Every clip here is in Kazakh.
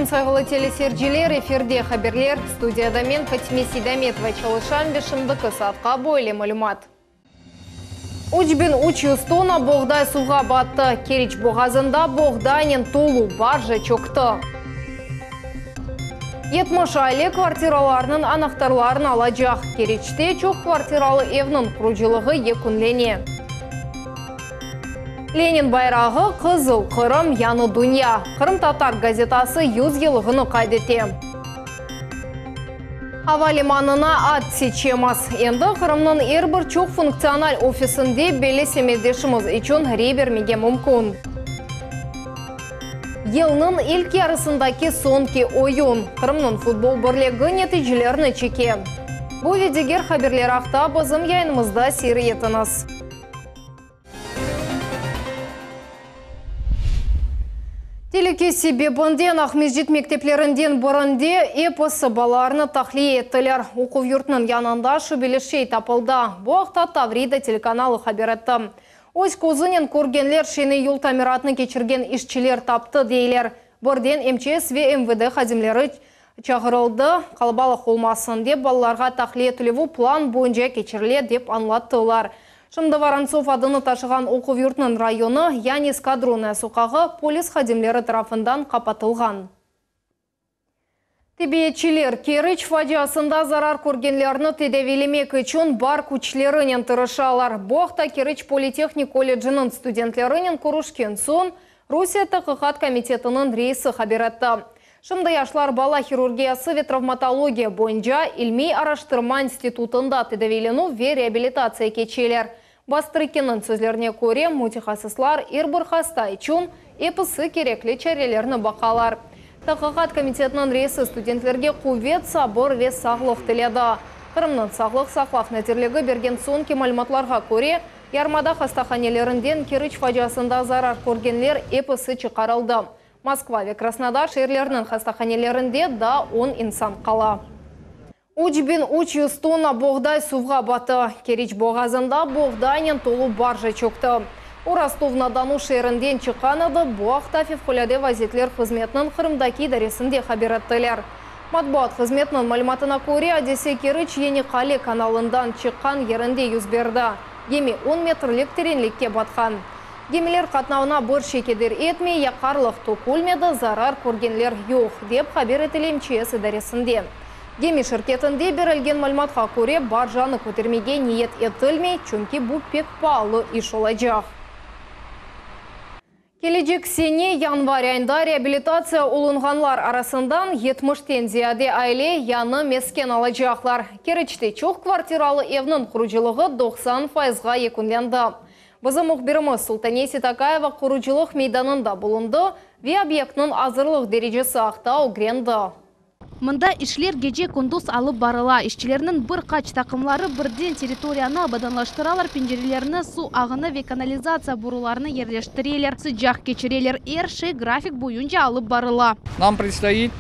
сайғылы телесерджілер, эфирде хаберлер, студияда мен Фатиме Сейдаметова Чалышан бешімдікі сатқа бойле мәлімат. Учбен 300 тонна боғдай суға батты. Керич боғазында боғдайнен толу баржа чөкті. 70 айлы квартираларының анақтарларын алacak. Керичте чөк квартиралы евнің құружылығы екінлене. Ленин байрағы қызыл Қырым яны дүния. Қырым татар газетасы 100 елғыны қайдете. Авалиманына ат сечемас. Енді Қырымның әрбір чөк функционал офисінде белесемедешіміз үшін ребермеге мүмкін. Елінің ilk yarısındaki sonki oyun. Қырымның футбол бірлігі нәтижелерін чеке. Бұл видегер хаберлер ақта бізім яйнымызда сері етіңіз. Телеке себебінден Ақмезжет мектеплерінден бұрынде эпосы баларыны тақли еттілер. Оқу юртының янында шүбелешей тапылды. Бұақта Таврида телеканалы хаберетті. Ось көзінен көргенлер шені юл тамиратны кечірген ішчілер тапты дейлер. Бірден МЧС ве МВД хазимлері чағырылды. Қалбалық олмасын деп балаларға тақли еттілеву план бойынша кечірле деп анлаттылар. Шымды Воронцов адыны ташыған оқу юртының районы, яғни эскадронная суқағы полис хадимлері тарафындан қапатылған. Тебиетчілер Керич фажиасында зарар көргенлеріні тедевелемек үшін бар күчлерінен тұрышалар. Боқта Керич политехник колледжінің студентлерінен көрішкен сон Русия тақиқат комитетінің рейсі хаберетті. Шымды яшлар бала хирургиясы ве травматология бойынша ilmi араштырма институтында тедевелену ве реабилитация кечелер. Бастырыкенің сөзлеріне көре мутихасыслар ирбір хаста үшін эпысы кереклі чарелеріні бақалар. Тақиқат комитетінің рейсі студентлерге құвет, сабыр ве сағлық тіледі. Қырымның сағлық сақлақ нәтерлігі берген сонки мәліматларға көре, ярмада хастаханелерінден Керич фажиасында зарар көргенлер эпысы чықарылды. Москва ве Краснодар шерлерінің хастаханелерінде да 10 инсан қала. Учбен 300 тонна боғдай суға баты. Керич боғазында боғдайнен толу баржа чөкті. Ростов-на-Дону шерінден чықаныды боқта февқоляде вазитлер қызметінің Қырымдаки даресінде хабереттілер. Матбуат қызметінің мәліматына көре Одессе Керич ені қали каналындан чыққан ерінде юзберді. Еме 10 метрлік теренлікке батқан. Гемелер қатнауына бір шекедер етмей, яқарлық токулмеді зарар көргенлер йоқ, деп хабер етілем МЧС даресінде. Геме шіркетінде берілген мәліматқа көре баржаны көтермеге ниет етілмей, чөнки бұл пек палы иш олacak. Кележек сене январь айында реабилитация олынғанлар арасындан 70-тен зияде айле яны мескен алacaklar. Керечте чоқ квартиралы евнің құружылығы 90%-ға екінленді. Бізім мұқбіріміз Султанеси Такаева құружылық мейданында болынды, ве объектінің азырлық дережесі ақтау гренді. Мында ишлер геже күндіз алып барыла. Ишчілерінің бір қач тақымлары бірден территорияны абаданлаштыралар, пенжерелеріні су ағыны ве канализация бұруларыны ерлештірелер, sıcak кечерелер ерші график бойынша алып барыла. Нам предстоит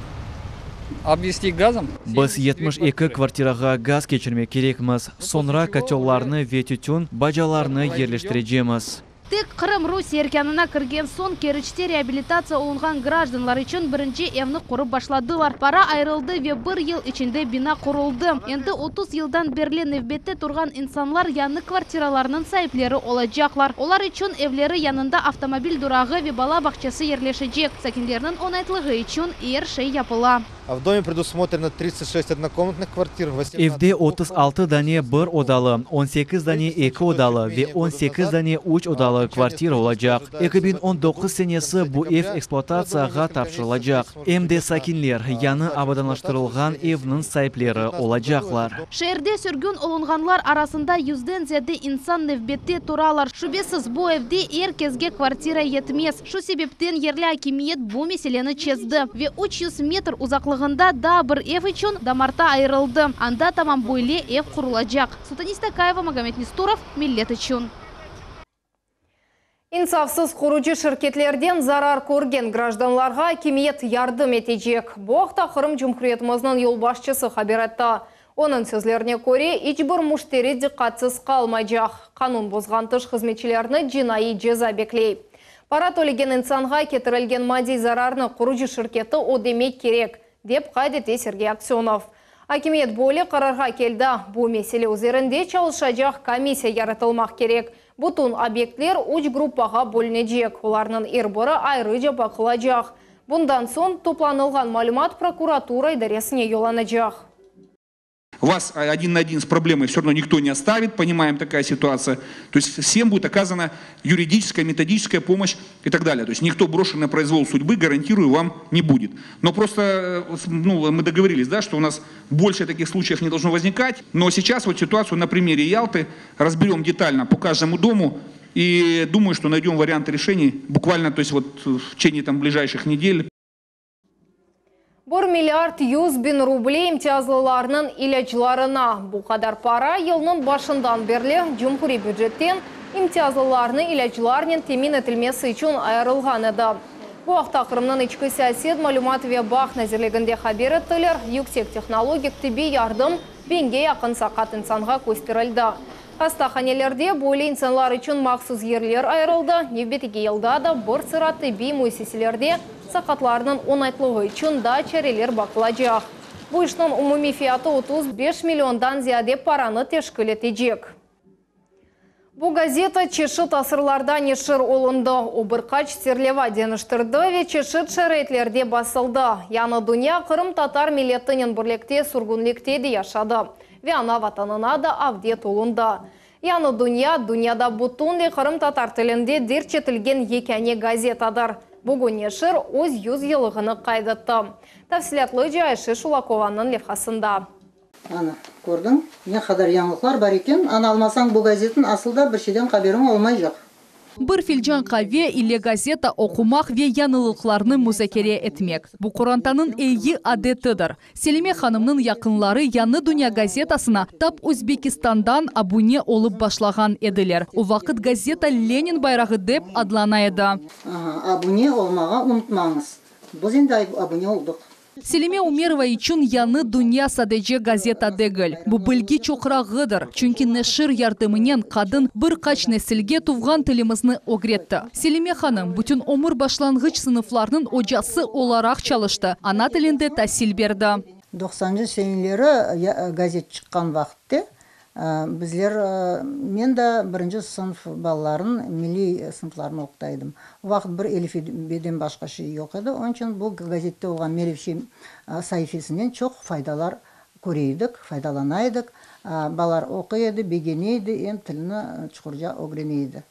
обвести газом. Біз 72 квартираға газ кечірме керекміз. Sonra котелларны ве түтін бажаларны ерлештірежеміз. Тек Қырым Русия еркянына кірген сон Керичте реабилитация олынған гражданлар үшін бірінші евні құрып башладылар. Пара айрылды ве бір ел ішінде бина құрылды. Енді 30 елдан берлі невбетте тұрған инсанлар яны квартираларының сайыплері олacaklar. Олар үшін евлері янында автомобиль дұрағы ве бала бақчасы ерлешечек. Сәкіндерінің онайтлығы үшін ершей япыла. В доме предусмотрено 36 однокомнатных квартир. Evde 36 dane bir odalı, 18 dane 2 odalı ve 18 dane 3 odalı kvartira olacak. 2019 senesi bu ev eksploatatsiyaga topşırılacak. Emde sakinler yanı abadanlaştırılgan evinin sahipleri olacaklar. Şehirde sürgün olunganlar arasında 100'den ziyade insan nevbette turalar. Şüphesiz bu evde herkesge kvartira yetmez. Şu sebepten yerli hakimiyet bu meseleni çözdü ve 300 metr uzaklığı da bir ev için damarta ayrıldı. Anda tamam boylu ev kurulacak. Султанеси Такаева, Магомед Нестуров, millet için. İnsafsız kurucu şirketlerden zarar көрген гражданларға hakimiyet yardım etecek. Bu haqda Qırım Cumhuriyetimizin yol başçısı haber etti. Onun sözlerine göre hiçbir müşteri dikkatsiz kalmayacak. Kanun bozgan tış hizmetçilerini cinayi ceza bekleyip. Пара төлеген инсанға кетірілген мадей зарарны құрушы шыркеті одемек керек, деп қайдете Сергей Аксенов. Акимет боле қарарға келді. Бұл меселе өзерінде чалышажақ комиссия яратылмақ керек. Бұтын объектлер уч группаға бөлінежек. Оларның ербірі айрыжа бақылажақ. Бұндан сон топланылған малюмат прокуратура идаресіне йоланажақ. Вас один на один с проблемой все равно никто не оставит, понимаем, такая ситуация. То есть всем будет оказана юридическая, методическая помощь и так далее. То есть никто брошен на произвол судьбы, гарантирую, вам не будет. Но просто мы договорились, да, что у нас больше таких случаев не должно возникать. Но сейчас вот ситуацию на примере Ялты разберем детально по каждому дому. И думаю, что найдем варианты решений буквально, то есть вот в течение ближайших недель. 1 миллиард 100 bin рублей имтиязлыларының иләжларына. Бұл қадар пара елінің башындан берлі Cumhuri бюджеттен имтиязлыларының иләжларының темин етілмесі үшін айырылған еді. Бұл ақта Қырымның ішкі сәсет малюмат ве бақ нәзірлігінде хабер еттілер, yüksek технологик тіби ярдым бенге яқын сақат инсанға көстерілді. Хастаханелерде бойлы инсанлар үшін мақсыз ерлер айырылды. Невбетеге елда да бір сыраты бей мөйсеселерде сақатларының оңайтлығы үшін да чәрелер бақылажақ. Бұл ішінің умуми фияты 35 миллиондан зияде параны тешкіл етежек. Бұл газета чешіт асырларда нешір олынды. Обырқач серлева деніштірді ве чешіт шәрейтлерде басылды. Яны дүния Қырым татар милеттінің бірлікте сұргынлікте де яшады. Ве ана ватанына да авдет олынды. Яны дүнияда бұтынды Қырым татар тілінде дерчетілген екәне газетадар. Бүгін нешір өз 100 елығыны қайдатты. Тәфсілетлі жайшы Шулакованың левхасында. Ана, көрдің, не қадар яңылықлар бар екен, ана алмасаң бұл газетін асылда бір шеден қаберің олмай жоқ. Bir filcan kahve ile gazeta okumak ve yanılıklarını müzakere etmek. Bu Kur'an'tanın iyi adetidir. Selime Hanım'ın yakınları Yanı Dünya gazetasına tap Özbekistan'dan abone olup başlagan ediler. O vakit gazeta Lenin bayrağı dep adlanaydı. Abone olmağa unutmağınız. Biz şimdi abone olduk. Selime Umerova için Yanı Dünya sadece gazeta değil. Bu bilgi çokrağıdır. Çünkü neşir yardımının kadın birkaç nesilge tuğan tilimizni öğretti. Selime Hanım bütün ömür başlangıç sınıflarının hocası olarak çalıştı. Ana tilinde tahsil verdi. 90-cı seneleri gazet çıkan vakitte bizler, men de birinci sınıf balaların milli sınıflarını okuttaydım. O vakit bir elifbeden başka şey yok idi. Onun için bu gazette olan Merevşi sayfasından çok faydalar görüyorduk, faydalanaydık. Balar okuydu, beğeniydi, en tilini çukurca öğreniydi.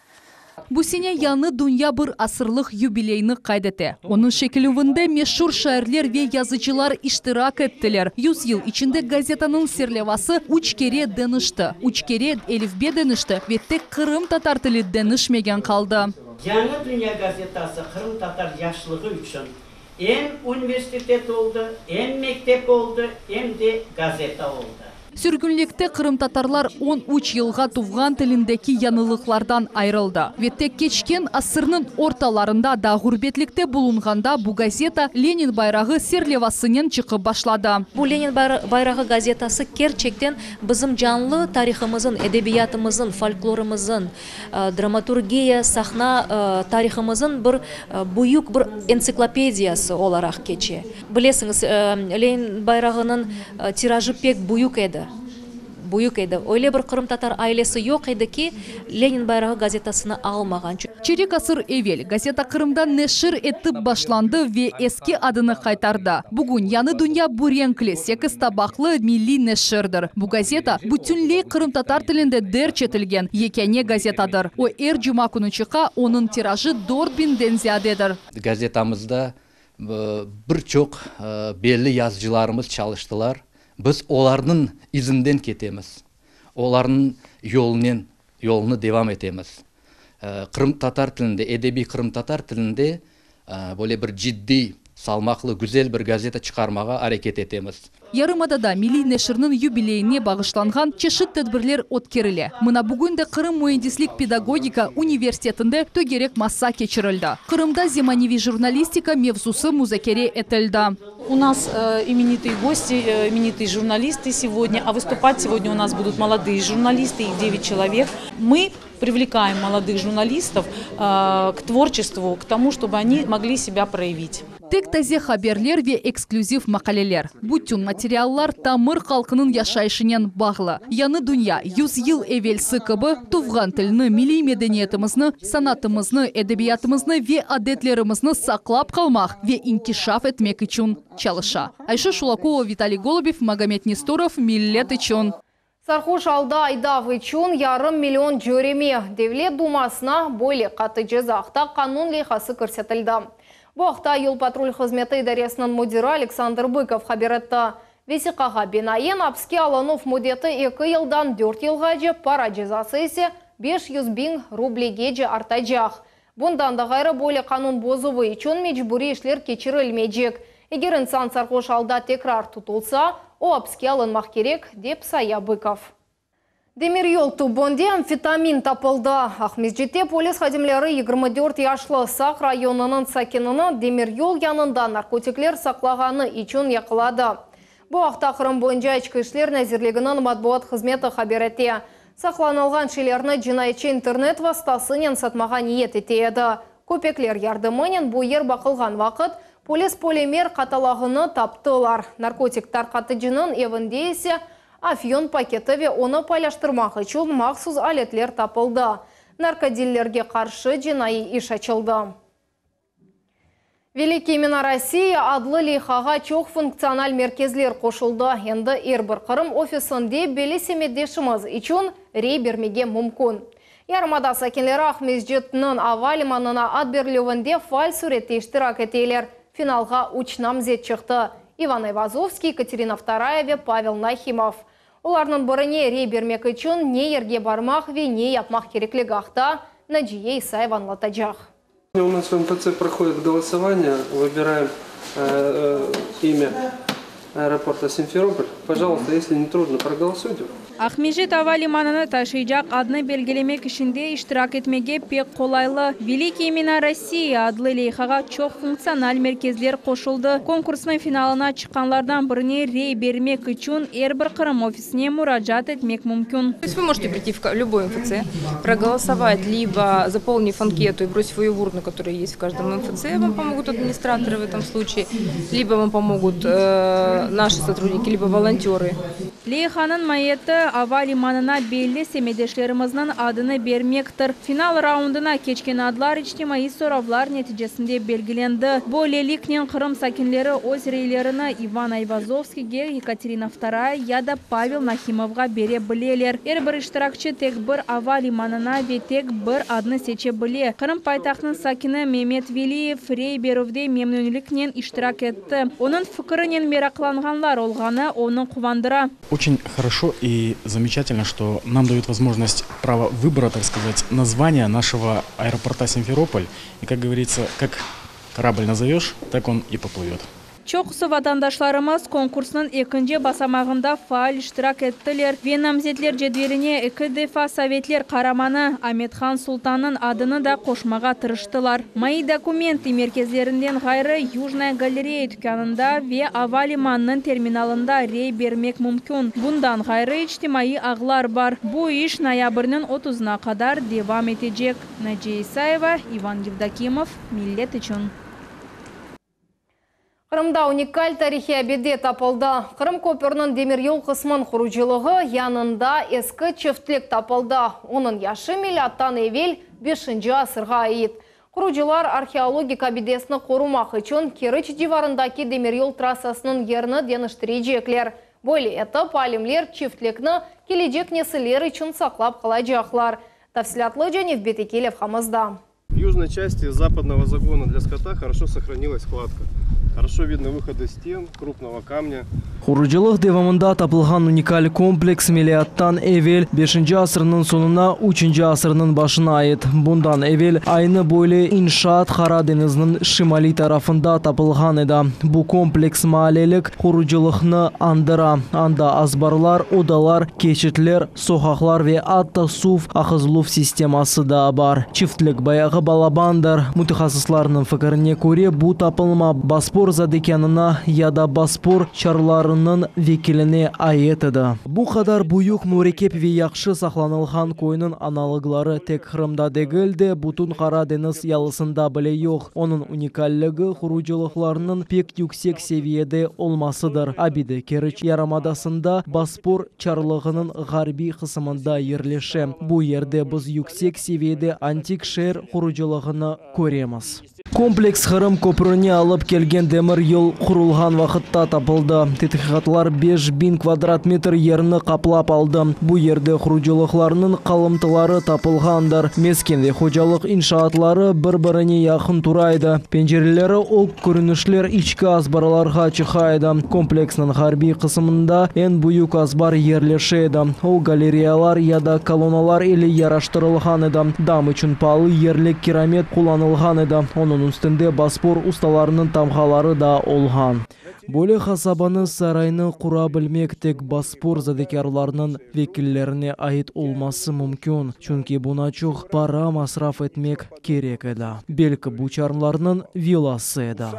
Bu sene Yanı Dünya bir asırlık юбилейni kaydetti. Onun şekilinde meşhur şairler ve yazıcılar iştirak ettiler. 100 yıl içinde gazetanın serlevası 3 kere denişti. 3 kere elifbe denişti ve tek Kırım Tatar tili denişmegen kaldı. Yanı Dünya gazetası Kırım Tatar yaşlığı için hem üniversitet oldu, hem mektep oldu, hem de gazeta oldu. Sürgünlükte Kırım Tatarlar 13 yılga tuğan tilindeki yanılıklardan ayrıldı. Ve tek geçken asırının ortalarında da gurbetlikte bulunganda bu gazeta Lenin bayrağı serlevasının çıkıp başladı. Bu Lenin bayrağı gazetası gerçekten bizim canlı tarihimizin, edebiyatımızın, folklorumuzun, dramaturgiya, sahna tarihimizin bir büyük bir ensiklopediyası olarak geçiyor. Bilesiniz, Lenin bayrağının tirajı pek büyük idi. Öyle bir Kırım Tatar ailesi yok idi ki Lenin bayrağı gazetasını almagan. Çeyrek asır evvel gazeta Kırım'dan neşir etip başlandı ve eski adını kaytardı. Bugün Yanı Dünya bu renkli 8 tabaklı milli neşirdir. Bu gazeta bütünlüğü Kırım Tatar tilinde derçetilgen yekene gazetadır. O her cuma günü çıka onun tirajı 4000'den ziyadedir. Gazetamızda birçok belli yazıcılarımız çalıştılar. Biz onların izinden ketemiz. Onların yolunu devam etemiz. Kırım Tatar tilinde, edebi Kırım Tatar tilinde böyle bir ciddi, salmaklı, güzel bir gazete çıkarmağa hareket etemiz. Yarımada'da Milli Neşir'nin юбилейine bağışlanған çeşit tedbirler ötkeriyle. Mına bugün de Kırım Mühendislik Pedagogika Üniversitetinde tögerek massa geçirildi. Kırım'da zemanevi jurnalistika mevzusu müzakere etildi. У нас именитые гости, именитые журналисты сегодня, а выступать сегодня у нас будут молодые журналисты, их 9 человек. Мы привлекаем молодых журналистов к творчеству, к тому, чтобы они могли себя проявить. Тек тазе хаберлер ве эксклюзив макалелер. Бүтін материаллар тамыр қалқының яшайшынен бағлы. Яны дүния 100 ел эвел сыкыбы туфған тілні, милли медениетімізні, санатымызны, эдебиятымызны ве адетлерімізні сақлап қалмақ ве инкишаф етмек үшін чалыша. Айша Шулакова, Виталий Голубев, Магомед Несторов, Миллет üçün. Сархуш алда айдав üçün ярым миллион жүреме. Девлет думасына бойле қаты жезақта қанун лейхасы көрсетілді. Бұқта ел патруль қызметі идаресінің мудирі Александр Быков хабаретті. Весиқаға бинайын апске алынув мудеті 2 елдан 4 елға же пара жезасы есе 500 000 рублиге же артайжақ. Бұндан да ғайры боле қанун бозуы үшін мечбури ішлер кечірілмейджек. Егер инсан сархуш алда текрар тұтылса, о апске алынмақ керек, деп сая Быков. Демир yol тубонде амфетамин тапылды. Ахмезжетте полис хадимлері 24 яшлы Сақ районының сакинını демир yol янында наркотиклер сақлағаны için яқылады. Бұл ақта қырым бойынша ішкі ішлер нәзірлігінің матбуат қызметі хабаретте. Сақланылған шелерні жинайчы интернет вастасынен сатмаға ниет етеді. Көпеклер ярдымынен бұл ер бақылған вақыт полис полимер қаталағыны таптылар. Наркотиктар қатыжының евінде есе афион пакеті ве оны пайлаштырмақ үшін мақсус алетлер тапылды. Наркодиллерге қаршы жинайы иш açılды. Великий имена России адлы лейхаға чоқ функционал мерkezler қошылды. Енді әрбір қырым офисінде белесемедешіміз үшін рей бермеге мүмкін. Ярмада сәкенлері Ахмезжетінің авалиманына ат берлеуінде фаль суретте іштірак етейлер. Финалға учнамзет чықты. Иван Айвазовский, Екатерина II, Павел Нахимов. Оларның біріне рей бермек үшін не ерге бармақ ве не япмақ кереклігі ақта Наджие Исаева аңлатажақ. У нас в МФЦ проходит голосование, выбираем имя аэропорта Симферополь. Пожалуйста, если не трудно, проголосуйте. Ахмежет авалимананы ташыйжақ адны белгелемек ішінде иштирак етмеге пек қолайлы. Великий имена России адлы лейхаға чоқ функционал мерkezler қошылды. Конкурсның финалына шыққанлардан біріне рей бермек үшін әрбір қырым офисіне мұражат етмек мүмкін. То есть вы можете прийти в любой МФЦ, проголосовать, либо заполнив анкету и бросив ее в урну, которая есть в каждом МФЦ, вам помогут администраторы в этом случае, либо вам помогут наши сотрудники, либо волонтеры. Лейханын майеті авалиманына белі семедешлеріміздің адыны бермектір. Финал раундына кечкен адлар içtimai соравлар нәтижесінде белгіленді. Бұл лелікнен қырым сакинлері өз рейлеріні Иван Айвазовскийге, Екатерина II яда Павел Нахимовға бере білелер. Әрбір іштиракчы тек бір авалиманына ве тек бір адны сече біле. Қырым пайтақтың сакины Мемет Велиев рей беруде мемнөнлікнен іштирак етті. Оның фікірінен мерақланғанлар олғаны оның қувандыра. Очень хорошо и замечательно, что нам дают возможность право выбора, так сказать, названия нашего аэропорта Симферополь. И, как говорится, как корабль назовешь, так он и поплывет. Çoğusu vatandaşlarımız konkursun ikinci basamağında faal iştirak ettiler. Ve namzetler cedveline 2 defa Sovetler Karamanı Ahmethan Sultan'ın adını da koşmağa tırıştılar. May dokumenti merkezlerinden gayrı Yujnaya Galereya dükkanında ve Avaliman'ın terminalında rey vermek mümkün. Bundan gayrı içtimai ağlar var. Bu iş noyabr'ın 30'una kadar devam edecek. Naciye Isayeva, Ivan Yevdokimov, Millet üçün. Қырымда уникаль тарихи әбеде тапылды. Қырым көпірінің демир yol қысмын құручылығы янында ескі чифтлік тапылды. Оның яшы миллиаттан евел 5-ші асырға айет. Құручылар археологик әбедесіні қорумақ үшін Керіч диварындаки демир yol трассасының ерні деніштірі жеклер. Более етіп, алимлер чифтлікні кележек несілер үшін сақлап қалайжақлар. Тавсилятлы және Бетекелев хамызда. В южной части западного загона для скота хорошо сохранилась кладка. Хорошо видно выходы стен, крупного камня. Құружилық девамында тапылған уникаль комплекс миллиаттан эвел 5-ші асырының сонына 3-ші асырының башына айет. Бұндан эвел айны бойлы иншаат Қара денізінің шимали тарафында тапылған еді. Бұл комплекс маалелік құружилықны андыра. Анда азбарлар, одалар, кечетлер, соқақлар ве атта сув ақызлув системасы да бар. Чифтлік баяғы балабандар. Мутахассисларының фікіріне көре бұл тапылма Боспор Боспор задекянына яда Боспор чарларының векіліне айетеді. Бұ қадар бұйық мөрекеп ве яқшы сақланылған койының аналыглары тек Қырымда дегілді, бұтын Қара деңіз ялысында біле yok. Оның уникаллығы құручылықларының пек yüksek seviyede olmasıdır. Абиде Керіч ярамадасында Боспор чарлығының ғарби қысымында ерлеше. Бұ ерде біз yüksek seviyede антик шер құручылығыны көреміз. Комплекс Қырым көпіріне алып келген демір ел құрылған вақытта тапылды. Тетіқатлар 5000 квадрат метр ерні қаплап алды. Бұ ерде құручылықларының қалымтылары тапылғандар. Мескенде қожалық иншаатлары бір-біріне яқын турайды. Пенжерлері ол көрінішлер ичкі азбарларға чықайды. Комплексның ғарби қысымында ең бұйық азбар ерлешеді. Ол галереялар яда колонналар елі яраштырылған еді. Дам үшін палы ерлік керамет қоланылған еді. Оның үстінде Боспор ұсталарының тамғалары да олған. Бөлі қасабаны сарайны құра білмек тек Боспор задекарларының векіллеріне айт олмасы мүмкін. Чүнки бұна чух пара масраф етмек керек еді. Белкі бұчарыларының виласы еді.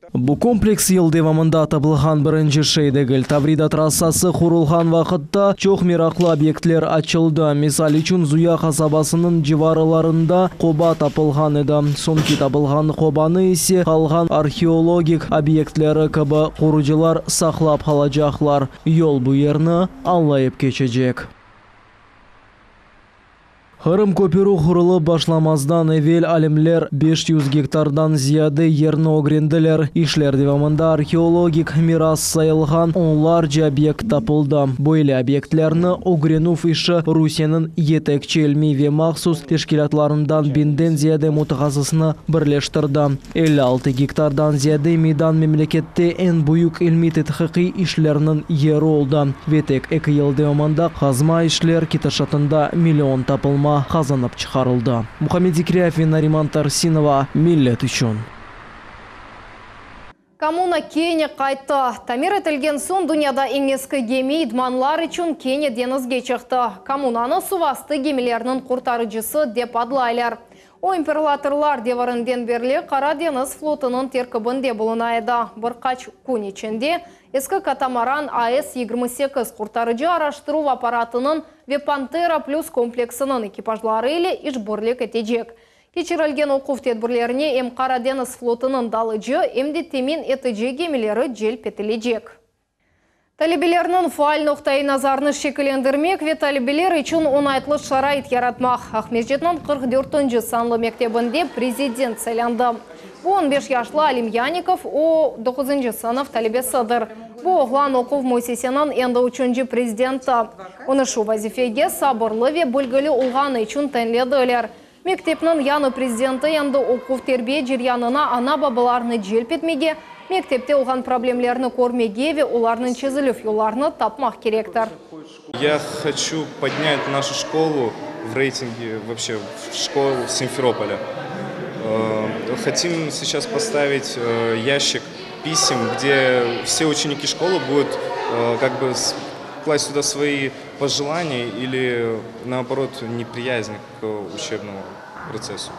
Бұ комплекс ел девамында табылған бірінші шейдегіл. Таврида трассасы құрылған вақытта чоқ мерақлы объектлер açılды. Мисал үшін Зуя қасабасының жеварыларында қоба тапылған еді. Сонки табылған қобаны есе қалған археологик объектлері кібі құручылар сақлап қалажақлар. Йол бұ ерні алайып кечежек. Қырым көпіру құрылы башламаздан evvel алимлер 500 гектардан зияды ерні огренділер. Ишлер девамында археологик мирас сайылған онларча объект тапылды. Бойлы объектлерні огренув іші Русияның етекчі ilmi ve мақсус тешкилатларындан бинден зияды мутағазысыны бірлештірді. 56 гектардан зияды мейдан мемлекетте en büyük ilmi tetqiqi ишлерінің ері oldu. Ветек 2 ел девамында қазма ишлер киташатында миллион тапылма қазанып шығарылды. Мухаммед Зикриев и Нариман Тарсинова, миллет үшін. Коммуна Кения қайтты. Тамир етілген сон дүнияда еңескі геми идманлар үшін Кения денізге чықты. Коммунаны сувасты гемилерінің құртарыжысы деп адлайлар. О императорлар деварынден берлі Қара деңіз флотының теркібінде болынайды. Бір қач күн ішінде ескі катамаран АС-28 құртарыжы араштыру аппаратының Вепантера плюс комплексының экипажлары елі ішбірлік етежек. Кечірілген оқув тедбірлеріне ем Қара деңіз флотының далыжы емде темен етеже гемилері жел петілежек. Талибелерінің фаал ноқтай назарны шекілендірмек ве талибелер үшін оңайтлы шарайт яратмақ. Ахмежетінің 44-ші санлы мектебінде президент сайланды. Бұл 15 яшлы Алим Яников о 9-ші сынып талибесідір. Бұл оғлан оқув Мойсесенің енді 3-ші президенті. Оны шу вазифеге сабырлы ве бүлгілі ұлғаны үшін тәнледілер. Мектепнің яны президенті енді оқув тербе жерянына ана бабаларыны желп етмеге, мектепте олған проблемлеріні көрмеге ве оларының чезіліф юларыны тапмақ керектір. Я хочу поднять нашу школу в рейтинге, вообще в школу Симферополя. Хотим сейчас поставить ящик писем, где все ученики школы будут как бы класть сюда свои пожелания или наоборот неприязнь к учебному процессу.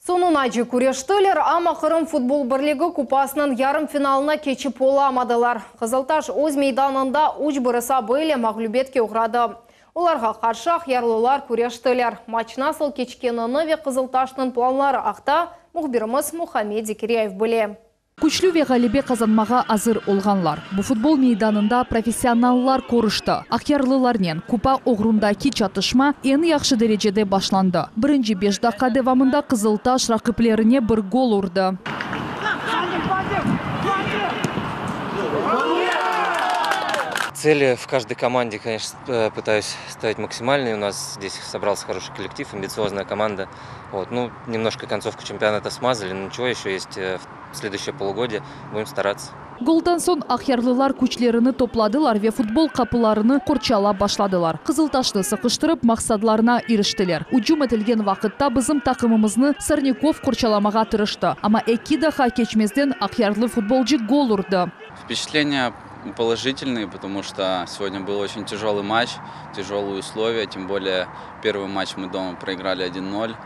Сонун ажы күрештілер, ама Қырым футбол бірлігі купасының ярым финалына кечіп оламадылар. Қызылташ өз мейданында уч бұрыса бөйле мағлюбетке ұғрады. Оларға қаршақ ярлылар күрештілер. Матч насыл кечкеніні ве Қызылташның планлары ақта мұхбиріміз Мухаммед Зикриев біле. Күчлі ве ғалибе қазанмаға азыр олғанлар. Бұ футбол мейданында профессионаллар көрішті. Ақярлыларнен купа оғрундаки чатышма ен яқшы дәрежеде башланды. Бірінші 5 даққа девамында Қызылташ рақыплеріне бір гол ұрды. Цели в каждой команде, конечно, пытаюсь ставить максимальные. У нас здесь собрался хороший коллектив, амбициозная команда. Ну, немножко концовку чемпионата смазали, но ничего, еще есть следующее полугодие. Будем стараться. Голдан сон ақярлылар күчлеріні топладылар ве футбол қапыларыны қорчала башладылар. Қызылташты сықыштырып мақсадларына ирештілер. Уджум етілген вақытта бізім тақымымызны Сырников қорчаламаға тырышты. Ама экидаха кечмезден ақярлы футболжы гол ұрды. Впечатления положительные, потому что сегодня был очень тяжелый матч, тяжелые условия, тем более первый матч мы дома проиграли 1-0.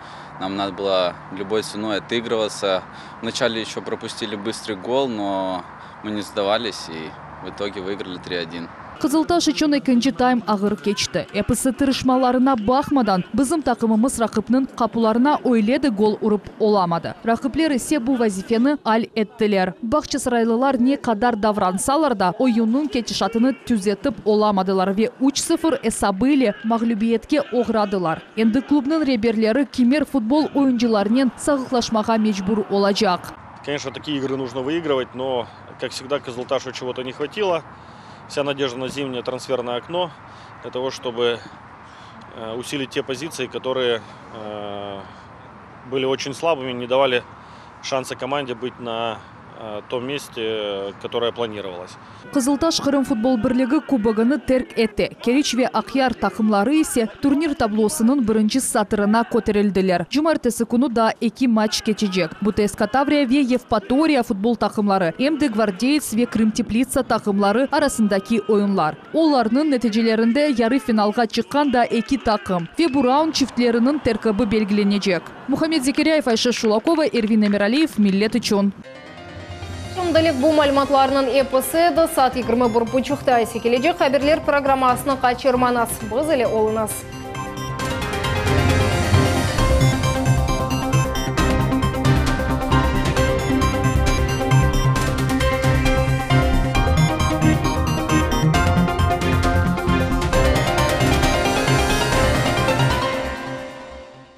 Нам надо было любой ценой отыгрываться. Вначале еще пропустили быстрый гол, но мы не сдавались и в итоге выиграли 3-1. Кызылташ үчүн экинчи тайм агыр кечти. Эписи тырышмаларына бахмадан бизим такымымыз ракыптын капуларына ойледи, гол уруп оламады. Ракыплер эсе бу вазифени ал эттилер. Бакчысырайлылар не кадар даврансалар да оюнун кетишатыны түзетип оламадылар ве 3-0 эсабы маглубиетке оградылар. Энди клубнын реберлери кимер футбол оюнчуларынын сагыклашмага мечбур олажак. Конечно, такие игры нужно выигрывать, но, как всегда, Кызылташу чего-то не хватило. Вся надежда на зимнее трансферное окно для того, чтобы усилить те позиции, которые были очень слабыми, не давали шанса команде быть на том месте, которое планировалось. Кызылташ Кырым футбол бирлиги кубогыны терк этти. Керич ве Акьяр такымлары ise турнир таблосынын биринчи сатырына көтерилдилер. Жумартеси күнү да 2 матч кечижек. БТС Таврия ве Евпатория футбол такымлары, МД Гвардеец ве Крым Теплица такымлары арасындагы оюнлар. Оларнын нетижелеринде яры финалга чыккан да 2 такым. Ве бу раунд чифтлеринин теркиби белгиленежек. Мухаммед Зекиряев, Айша Шулакова, Эрвин Эмиралиев, Миллет үчүн. Шымдылық бұл мәліматларының эпосыды саат 21 бұрпучықта әсекележе қаберлер программасының қачырманас. Бұз әлі олынас.